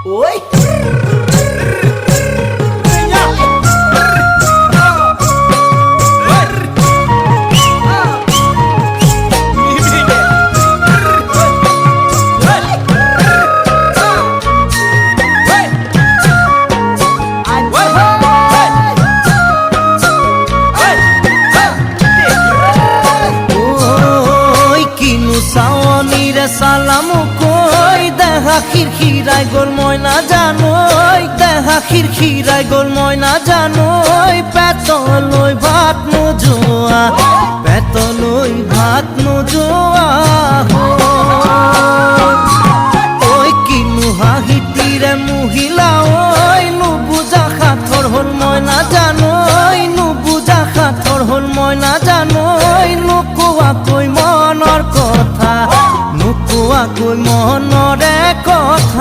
ওই সালামু কই দেখা খিরখিরাই গোল ময়না জানোই দেখা খিরখিরাই গোল ময়না জানোই পেতলই ভাত নোজোয়া পেতলই ভাত নোজোয়া ওই কিনু হাহিতিরে মহিলা